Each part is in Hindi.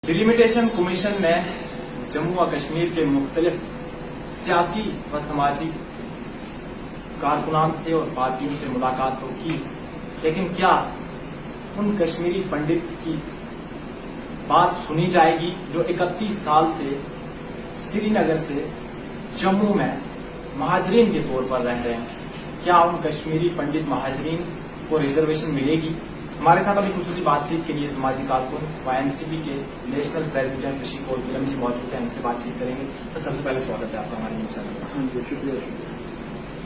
डिलिमिटेशन कमीशन ने जम्मू व कश्मीर के मुख्तलिफ सियासी व सामाजिक कारकुनान से और पार्टियों से मुलाकात तो की, लेकिन क्या उन कश्मीरी पंडित की बात सुनी जाएगी जो 31 साल से श्रीनगर से जम्मू में महाजरीन के तौर पर रह रहे हैं? क्या उन कश्मीरी पंडित महाजरीन को रिजर्वेशन मिलेगी? हमारे साथ अभी खुसूसी बातचीत के लिए सामाजिक कारकुन व एनसीपी के नेशनल प्रेसिडेंट ऋषि कौल किलम जी मौजूद हैं, इनसे बातचीत करेंगे। तो सबसे पहले स्वागत है आपका हमारे न्यूज चैनल में। हाँ जी, शुक्रिया।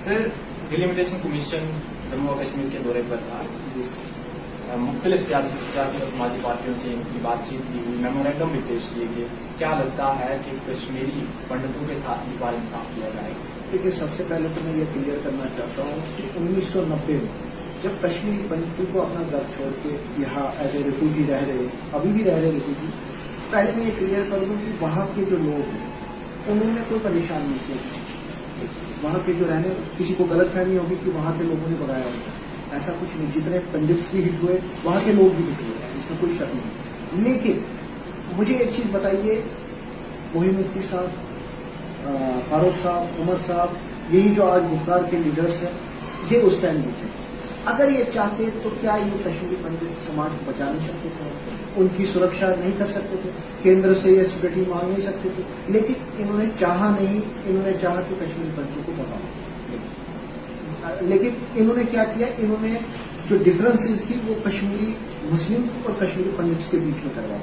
सर, डिलिमिटेशन कमीशन जम्मू और कश्मीर के दौरे पर था, मुख्तलिफ सियासी और समाजी पार्टियों से इनकी बातचीत भी हुई, मेमोरेंडम भी पेश किए गए। क्या लगता है कि कश्मीरी पंडितों के साथ इस बार इंसाफ किया जाएगा? देखिए, सबसे पहले तो मैं ये क्लियर करना चाहता हूँ कि 1990 में जब कश्मीरी पंडितों को अपना घर छोड़ के यहाँ एज ए रिफ्यूजी रह रहे, अभी भी रह रहे रिफ्यूजी, पहले मैं ये क्लियर कर दूँ कि वहाँ के जो लोग हैं उन्होंने कोई परेशान नहीं किया। वहाँ के जो रहने, किसी को गलत फहमी होगी कि वहाँ के लोगों ने भगाया होगा, ऐसा कुछ नहीं। जितने पंडित भी हिट हुए, वहाँ के लोग भी हिट हुए, इसमें कोई शक नहीं। लेकिन मुझे एक चीज बताइए, मोहिम मुफ्ती साहब, फारूक साहब, उमर साहब, यही जो आज बुखार के लीडर्स हैं, ये उस टाइम भी थे। अगर ये चाहते तो क्या ये कश्मीरी पंडित समाज को बचा नहीं सकते थे? उनकी सुरक्षा नहीं कर सकते थे? केंद्र से ये सिक्योरिटी मांग नहीं सकते थे? लेकिन इन्होंने चाहा नहीं, इन्होंने चाहा कि कश्मीरी पंडितों को बचाओ। लेकिन इन्होंने क्या किया, इन्होंने जो डिफरेंसेस थी वो कश्मीरी मुस्लिम्स और कश्मीरी पंडित्स के बीच में करवाया।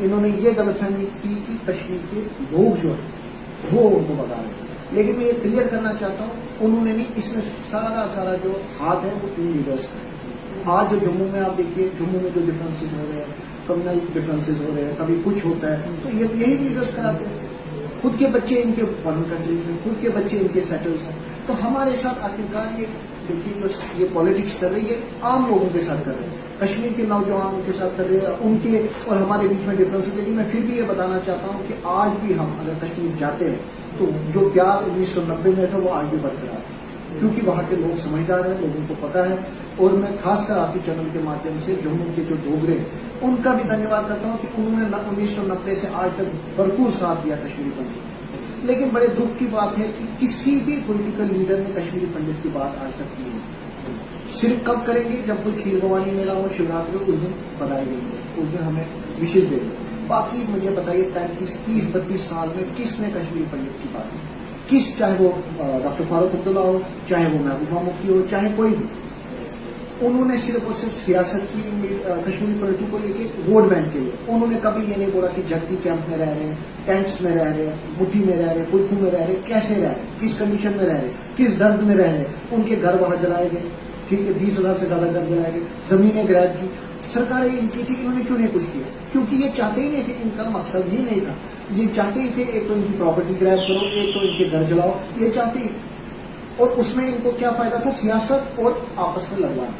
इन्होंने ये गलतफहमी की कि कश्मीर के लोग जो है वो उनको बता रहे हैं। लेकिन मैं ये क्लियर करना चाहता हूँ, उन्होंने नहीं, इसमें सारा जो हाथ है वो इन लीडर्स का। आज जो जम्मू में आप देखिए, जम्मू में जो डिफरेंसेस हो रहे हैं, कम्युनल डिफरेंसेस हो रहे हैं, कभी कुछ होता है तो ये यही लीडर्स कराते हैं। खुद के बच्चे इनके फॉरेन कंट्रीज में, खुद के बच्चे इनके सेटल्स हैं। तो हमारे साथ आखिरकार ये देखिए, बस ये पॉलिटिक्स कर रही है, आम लोगों के साथ कर रहे हैं, कश्मीर के नौजवानों के साथ कर रहे हैं, उनके और हमारे बीच में डिफरेंस है। लेकिन मैं फिर भी ये बताना चाहता हूँ कि आज भी हम अगर कश्मीर जाते हैं तो जो प्यार 1990 में था वो आज भी बरकरार है, क्योंकि वहाँ के लोग समझदार हैं, लोगों को पता है। और मैं खासकर आपके चैनल के माध्यम से जम्मू के जो डोगरे हैं उनका भी धन्यवाद करता हूँ कि उन्होंने 1990 से आज तक भरपूर साथ दिया कश्मीरी पंडित। लेकिन बड़े दुख की बात है कि किसी भी पॉलिटिकल लीडर ने कश्मीरी पंडित की बात आज तक की नहीं। सिर्फ कब करेंगे, जब कोई खीर भवानी मेला हो, शिवरात्रि, उस दिन बधाई देंगे, उस दिन हमें विशेष देंगे। बाकी मुझे बताइए, 30-32 साल में किसने कश्मीरी पंडित की बात की? किस, चाहे वो डॉक्टर फारूक अब्दुल्ला हो, चाहे वो महबूबा मुफ्ती हो, चाहे कोई भी, उन्होंने सिर्फ और सिर्फ सियासत की कश्मीरी पंडितों को लेके वोट बैंक के लिए। उन्होंने कभी ये नहीं बोला कि जगती कैंप में रह रहे हैं, टेंट्स में रह रहे हैं, मुट्ठी में रह रहे हैं, पुलकू में रह रहे हैं, कैसे रह रहे हैं, किस कंडीशन में रह रहे हैं, किस दर्द में रह रहे हैं। उनके घर वहां जलाए गए, ठीक है, 20,000 से ज्यादा घर जलाए गए, जमीनें ग्रैब की, सरकारें इनकी थी, इन्होंने क्यों नहीं कुछ किया? क्योंकि ये चाहते ही नहीं थे, इनका मकसद ही नहीं था। ये चाहते ही थे एक तो इनकी प्रॉपर्टी ग्रैब करो, एक तो इनके घर जलाओ, ये चाहते ही। और उसमें इनको क्या फायदा था? सियासत और आपस में लड़वाना।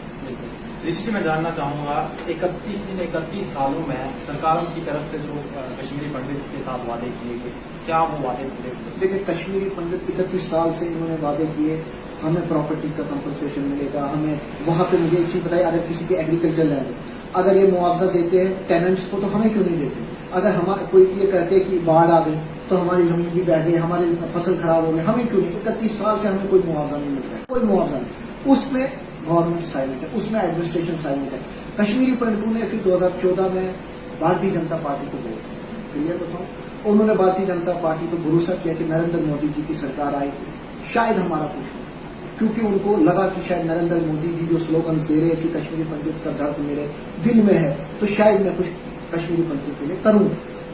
ऋषि जी, मैं जानना चाहूंगा, 31 सालों में सरकारों की तरफ से जो कश्मीरी पंडित के साथ वादे किए गए, क्या वो वादे पूरे हुए? देखिए, कश्मीरी पंडित 31 साल से इन्होंने वादे किए, हमें प्रॉपर्टी का कंपनसेशन मिलेगा, हमें वहां पे, मुझे एक चीज बताइए, अगर किसी के एग्रीकल्चर लैंड है, अगर ये मुआवजा देते हैं टेनेंट्स को, तो हमें क्यों नहीं देते? अगर हमारे कोई ये कहते हैं कि बाढ़ आ गई तो हमारी जमीन भी बह गई, हमारी फसल खराब हो गई, हमें क्यों नहीं? 31 साल से हमें कोई मुआवजा नहीं मिल रहा है, कोई मुआवजा नहीं। उसमें गवर्नमेंट साइलेंट है, उसमें एडमिनिस्ट्रेशन साइलेंट है। कश्मीरी पंडितों ने फिर 2014 में भारतीय जनता पार्टी को वोट दिया। क्लियर बताऊं, उन्होंने भारतीय जनता पार्टी को भरोसा किया कि नरेंद्र मोदी जी की सरकार आई, शायद हमारा कुछ हो, क्योंकि उनको लगा कि शायद नरेंद्र मोदी जी जो स्लोगन्स दे रहे हैं कि कश्मीरी पंडित का दर्द मेरे दिल में है, तो शायद मैं कुछ कश्मीरी पंडितों के लिए करूं।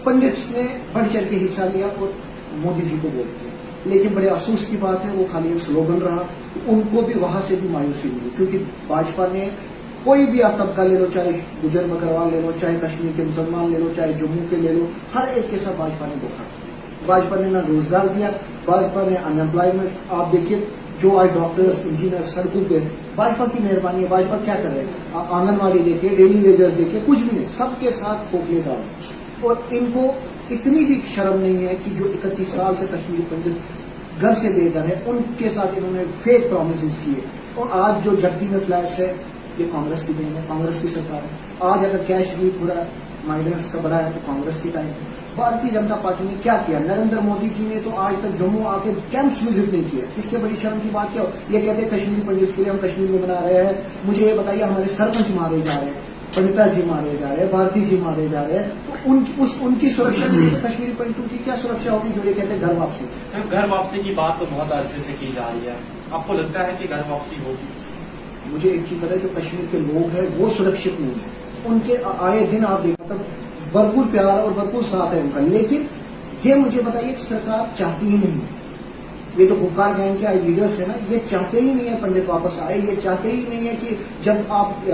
पंडित्स ने बढ़ चढ़ के हिस्सा लिया और मोदी जी को वोट दिया। लेकिन बड़े अफसोस की बात है, वो खाली एक स्लोगन रहा। उनको भी वहां से भी मायूसी मिली, क्योंकि भाजपा ने, कोई भी आप तबका ले लो, चाहे गुजर बकरवाल ले लो, चाहे कश्मीर के मुसलमान ले लो, चाहे जम्मू के ले लो, हर एक के साथ भाजपा ने धोखा। भाजपा ने ना रोजगार दिया, भाजपा ने अनएम्प्लॉयमेंट, आप देखिए जो आज डॉक्टर्स, इंजीनियर्स सड़कों पे, भाजपा की मेहरबानी है। भाजपा क्या कर रहे हैं? आंगनबाड़ी देखिए, डेली वेजर्स देखिए, कुछ भी नहीं, सबके साथ खोखले डाल। और इनको इतनी भी शर्म नहीं है कि जो 31 साल से कश्मीरी पंडित घर से बेघर है, उनके साथ इन्होंने फेक प्रोमिस किए। और आज जो जगती में फ्लैट्स है, ये कांग्रेस की देन है, कांग्रेस की सरकार है। आज अगर कैश लीक हो रहा है, माइग्रेंट्स का बढ़ा है तो कांग्रेस के टाइम भारतीय जनता पार्टी ने क्या किया? नरेंद्र मोदी जी ने तो आज तक जम्मू आके कैंप्स विजिट नहीं किए। इससे बड़ी शर्म की बात क्या हो? ये कहते हैं कश्मीरी पंडित के लिए हम कश्मीर में बना रहे हैं। मुझे ये बताइए, हमारे सरपंच मारे जा रहे हैं, पंडिता जी मारे जा रहे हैं, भारती जी मारे जा रहे हैं, तो उनकी सुरक्षा के लिए कश्मीरी पंडितों की क्या सुरक्षा होगी जो ये कहते हैं घर वापसी? घर वापसी की बात तो बहुत अरसे से की जा रही है, आपको लगता है कि घर वापसी होगी? मुझे एक चीज पता है, जो कश्मीर के लोग हैं वो सुरक्षित नहीं है। उनके आए दिन आप देख मतलब भरपूर प्यार और भरपूर साथ है उनका, लेकिन ये मुझे बताइए सरकार चाहती ही नहीं। ये जो गुप्कार गैंग के लीडर्स है ना, ये चाहते ही नहीं है पंडित वापस आए। ये चाहते ही नहीं है कि जब आप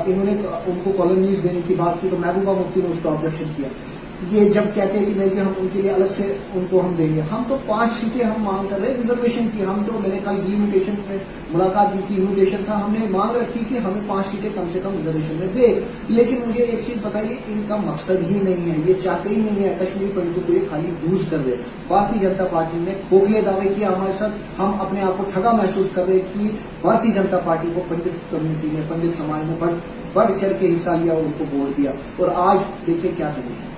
इन्होंने उनको कॉलोनीज देने की बात की तो महबूबा मुफ्ती ने उसको ऑब्जेक्शन किया। ये जब कहते हैं कि नहीं कि हम उनके लिए अलग से उनको हम देंगे, हम तो 5 सीटें हम मांग कर रहे हैं रिजर्वेशन की। हम तो मैंने कल डिलिमिटेशन में मुलाकात भी की, इन्विटेशन था, हमने मांग रखी कि हमें 5 सीटें कम से कम रिजर्वेशन में दे। लेकिन मुझे एक चीज बताइए, इनका मकसद ही नहीं है, ये चाहते ही नहीं है कश्मीरी पंडितों को ये खाली यूज कर दे। भारतीय जनता पार्टी ने खोखले दावे किया हमारे साथ, हम अपने आप को ठगा महसूस कर रहे कि भारतीय जनता पार्टी को पंडित कम्युनिटी ने, पंडित समाज में बढ़ चढ़ के हिस्सा लिया और उनको वोट दिया। और आज देखिए क्या करें।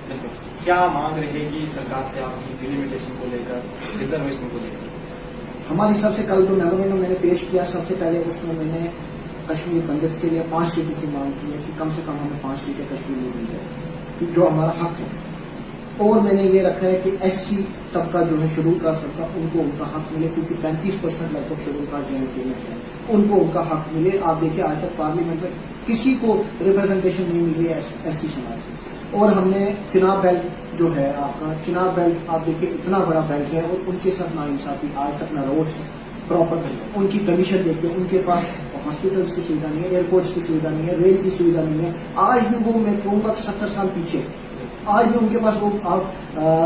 क्या मांग रहेगी सरकार से आपकी डिलिमिटेशन को लेकर, रिजर्वेशन को लेकर? हमारी सबसे कल जो मेमोरेंडम मैंने पेश किया, सबसे पहले उसमें मैंने कश्मीर पंडित के लिए 5 सीटों की मांग की है कि कम से कम हमें 5 सीटें कश्मीर में मिल जाए, जो हमारा हक है। और मैंने ये रखा है कि SC तबका जो है, शेड्यूल कास्ट तबका, उनको उनका हक मिले, क्योंकि 35% लगभग शेड्यूल कास्ट JNK में है, उनको उनका हक मिले। आप देखिए आज तक पार्लियामेंट में किसी को रिप्रेजेंटेशन नहीं मिली है SC समाज से। और हमने चिनाब बेल्ट जो है आपका, चिनाब बेल्ट आप देखिए इतना बड़ा बेल्ट है और उनके साथ नाइंसाफी आज तक ना रोड्स प्रॉपर, उनकी कंडीशन देखिए, उनके पास हॉस्पिटल्स की सुविधा नहीं है, एयरपोर्ट्स की सुविधा नहीं है, रेल की सुविधा नहीं है। आज भी वो मैं कहूँगा 70 साल पीछे, आज भी उनके पास वो आप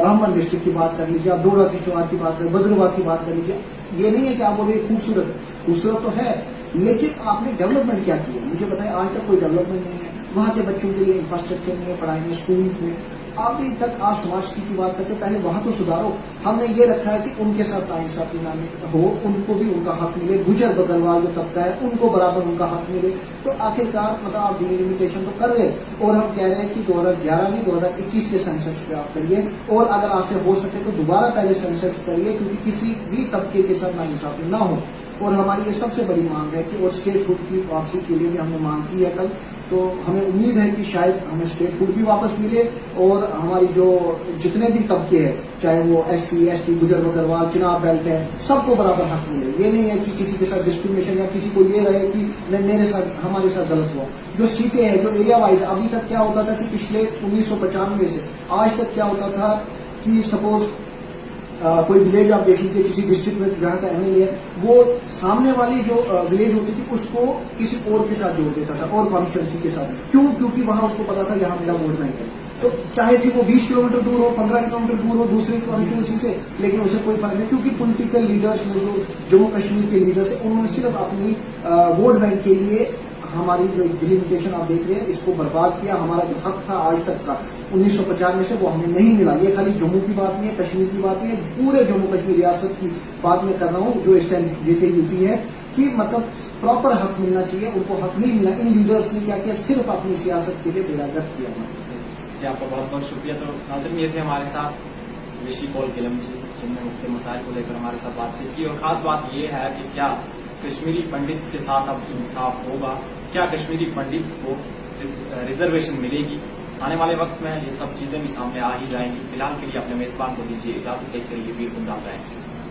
रामबन डिस्ट्रिक्ट की बात कर लीजिए, आप डोडा किश्तवाड़ की बात करें, बद्रुवाह की बात कर लीजिए। ये नहीं है कि आप बोलिए खूबसूरत तो है, लेकिन आपने डेवलपमेंट क्या किया? मुझे बताएं, आज तक कोई डेवलपमेंट नहीं है। वहाँ के बच्चों के लिए इंफ्रास्ट्रक्चर नहीं है, पढ़ाई में, स्कूल में। अभी तक आप समाज की बात करते, पहले वहां तो सुधारो। हमने ये रखा है कि उनके साथ नाइंसाफी ना हो, उनको भी उनका हक मिले, गुजर बदलवाल जो तबका है उनको बराबर उनका हक मिले। तो आखिरकार मतलब आप डिलिमिटेशन तो कर रहे, और हम कह रहे हैं कि 2011 में 2021 के सेंसस पे आप करिए, और अगर आपसे हो सके तो दोबारा पहले सेंसस करिए, क्योंकि किसी भी तबके के साथ नाइंसाफी ना हो। और हमारी ये सबसे बड़ी मांग है कि और स्टेटहुड की वापसी के लिए भी हमने मांग की है कल, तो हमें उम्मीद है कि शायद हमें स्टेटहुड भी वापस मिले, और हमारी जो जितने भी तबके हैं, चाहे वो SC ST, गुजर बकरवाल, चिनाब बेल्ट है, सबको बराबर हक मिले। ये नहीं है कि किसी के साथ डिस्क्रिमिनेशन या किसी को ये रहे कि मेरे साथ, हमारे साथ गलत हुआ। जो सीटें हैं, जो एरिया वाइज, अभी तक क्या होता था कि पिछले 1995 से आज तक क्या होता था कि सपोज कोई विलेज आप देख लीजिए, किसी डिस्ट्रिक्ट में जहाँ का MLA है, वो सामने वाली जो विलेज होती थी उसको किसी और के साथ जोड़ देता था, और कॉन्स्टिट्यूंसी के साथ। क्यों? क्योंकि वहां उसको पता था यहाँ मेरा वोट बैंक है। तो चाहे फिर वो 20 किलोमीटर दूर हो, 15 किलोमीटर दूर हो दूसरे कॉन्स्टिट्यूंसी से, लेकिन उसे कोई फर्क नहीं, क्योंकि पॉलिटिकल लीडर्स ने, जो जम्मू कश्मीर के लीडर्स है, उन्होंने सिर्फ अपनी वोट बैंक के लिए हमारी जो डिलिमिटेशन आप देख रहे हैं इसको बर्बाद किया। हमारा जो हक था आज तक का 1995 से, वो हमें नहीं मिला। ये खाली जम्मू की बात नहीं है, कश्मीर की बात नहीं है, पूरे जम्मू कश्मीर रियासत की बात मैं कर रहा हूँ, जो इस टाइम JKUP है, कि मतलब प्रॉपर हक मिलना चाहिए, उनको हक नहीं मिला। इन लीडर्स ने क्या किया? सिर्फ अपनी सियासत के लिए बेड़ागर्क किया। जी, आपका बहुत बहुत शुक्रिया। तो नाज़रीन, ये थे हमारे साथ ऋषि पॉल किलम जी, जिन्होंने मुख्य मसाइल को लेकर हमारे साथ बातचीत की। और खास बात ये है कि क्या कश्मीरी पंडित्स के साथ अब इंसाफ होगा, क्या कश्मीरी पंडित्स को रिजर्वेशन मिलेगी? आने वाले वक्त में ये सब चीजें भी सामने आ ही जाएंगी। फिलहाल के लिए अपने मेजबान को दीजिए इजाजत, देखते रहिए वीर पंजाब टाइम्स।